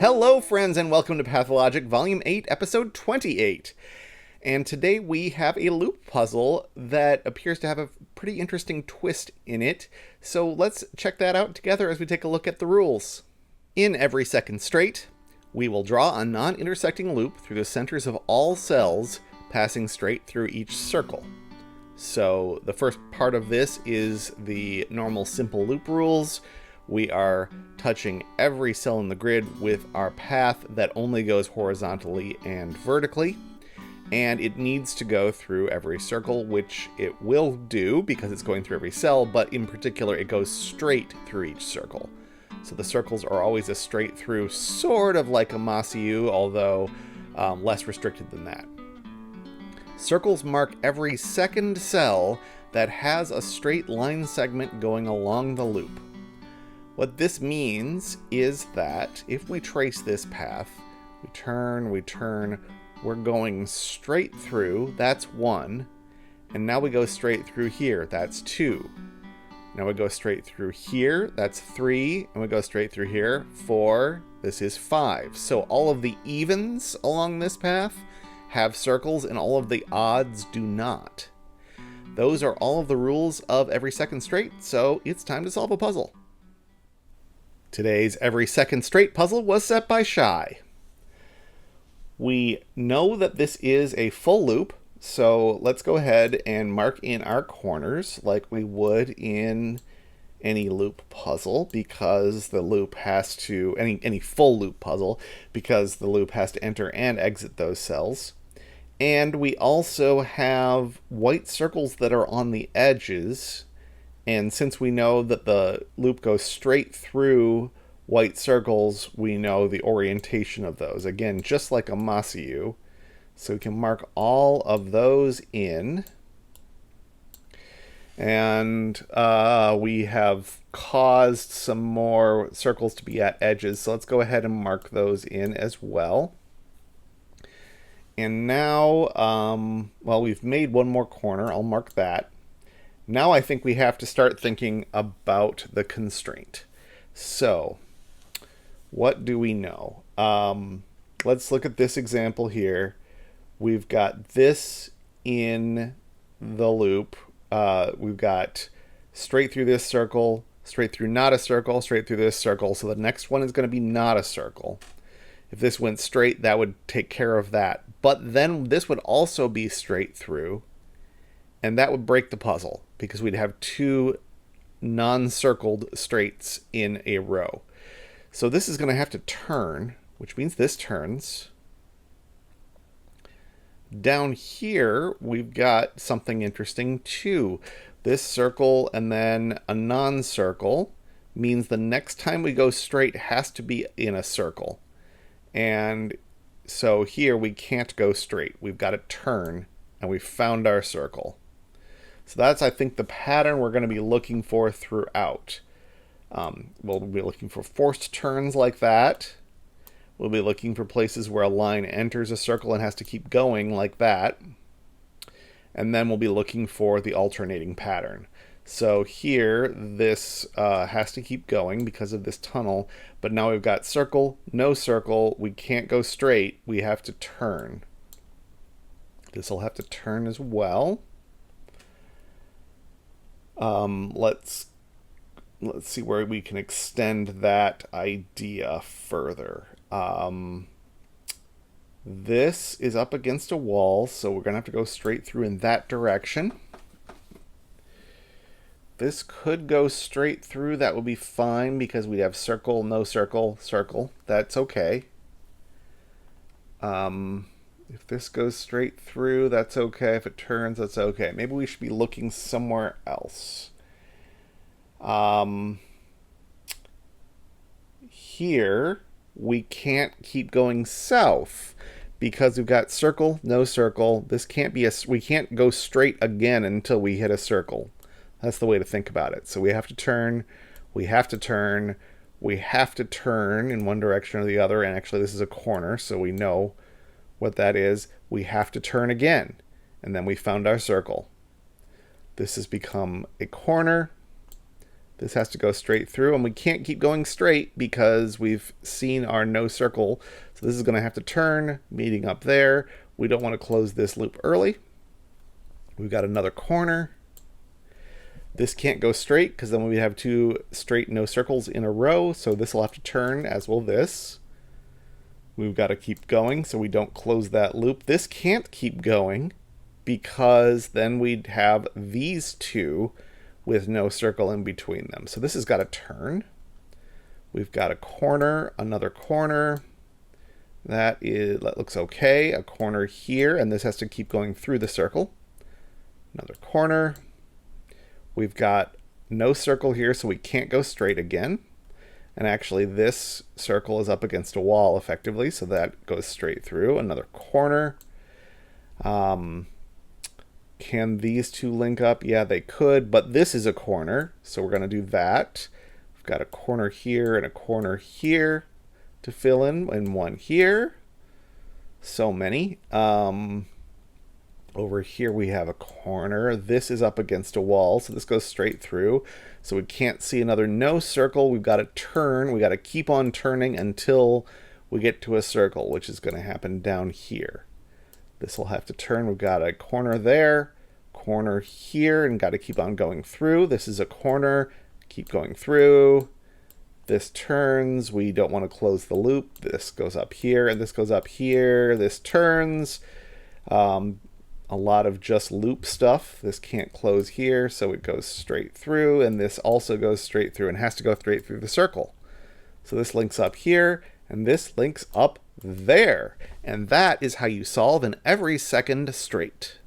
Hello, friends, and welcome to Pathologic, Volume 8, Episode 28. And today we have a loop puzzle that appears to have a pretty interesting twist in it. So let's check that out together as we take a look at the rules. In every second straight, we will draw a non-intersecting loop through the centers of all cells, passing straight through each circle. So the first part of this is the normal simple loop rules. We are touching every cell in the grid with our path that only goes horizontally and vertically. And it needs to go through every circle, which it will do because it's going through every cell, but in particular it goes straight through each circle. So the circles are always a straight through, sort of like a Massieu, although less restricted than that. Circles mark every second cell that has a straight line segment going along the loop. What this means is that if we trace this path, we turn, we're going straight through, that's 1, and now we go straight through here, that's 2. Now we go straight through here, that's 3, and we go straight through here, 4, this is 5. So all of the evens along this path have circles and all of the odds do not. Those are all of the rules of every second straight, so it's time to solve a puzzle. Today's every second straight puzzle was set by Shye. We know that this is a full loop, so let's go ahead and mark in our corners like we would in any loop puzzle, because the loop has to, any full loop puzzle, because the loop has to enter and exit those cells. And we also have white circles that are on the edges. And since we know that the loop goes straight through white circles, we know the orientation of those. Again, just like a Massieu. So we can mark all of those in. And we have caused some more circles to be at edges. So let's go ahead and mark those in as well. And now, well, we've made one more corner. I'll mark that. Now I think we have to start thinking about the constraint. So, what do we know? Let's look at this example here. We've got this in the loop. We've got straight through this circle, straight through not a circle, straight through this circle. So the next one is going to be not a circle. If this went straight, that would take care of that. But then this would also be straight through. And that would break the puzzle because we'd have two non-circled straights in a row. So this is going to have to turn, which means this turns. Down here, we've got something interesting too. This circle and then a non-circle means the next time we go straight has to be in a circle. And so here we can't go straight. We've got to turn, and we've found our circle. So that's, I think, the pattern we're going to be looking for throughout. We'll be looking for forced turns like that. We'll be looking for places where a line enters a circle and has to keep going like that. And then we'll be looking for the alternating pattern. So here, this has to keep going because of this tunnel. But now we've got circle, no circle. We can't go straight. We have to turn. This will have to turn as well. Let's see where we can extend that idea further. This is up against a wall, so we're going to have to go straight through in that direction. This could go straight through. That would be fine because we'd have circle, no circle, circle. That's okay. If this goes straight through, that's okay. If it turns, that's okay. Maybe we should be looking somewhere else. Here, we can't keep going south because we've got circle, no circle. This can't be we can't go straight again until we hit a circle. That's the way to think about it. So we have to turn, we have to turn, we have to turn in one direction or the other. And actually, this is a corner, so we know what that is. We have to turn again. And then we found our circle. This has become a corner. This has to go straight through, and we can't keep going straight because we've seen our no circle. So this is going to have to turn, meeting up there. We don't want to close this loop early. We've got another corner. This can't go straight because then we have two straight no circles in a row. So this will have to turn, as will this. We've got to keep going so we don't close that loop. This can't keep going because then we'd have these two with no circle in between them. So this has got to turn. We've got a corner, another corner. That looks okay. A corner here, and this has to keep going through the circle. Another corner. We've got no circle here, so we can't go straight again. And actually this circle is up against a wall effectively, so that goes straight through. Another corner. Can these two link up? Yeah, they could, but this is a corner, so we're going to do that. We've got a corner here and a corner here to fill in, and one here. So many. Over here we have a corner. This is up against a wall, so this goes straight through. So we can't see another no circle. We've got to turn. We've got to keep on turning until we get to a circle, which is going to happen down here. This will have to turn. We've got a corner there, corner here, and got to keep on going through. This is a corner. Keep going through. This turns. We don't want to close the loop. This goes up here, and this goes up here. This turns. A lot of just loop stuff. This can't close here, so it goes straight through, and this also goes straight through and has to go straight through the circle. So this links up here, and this links up there. And that is how you solve an every second straight.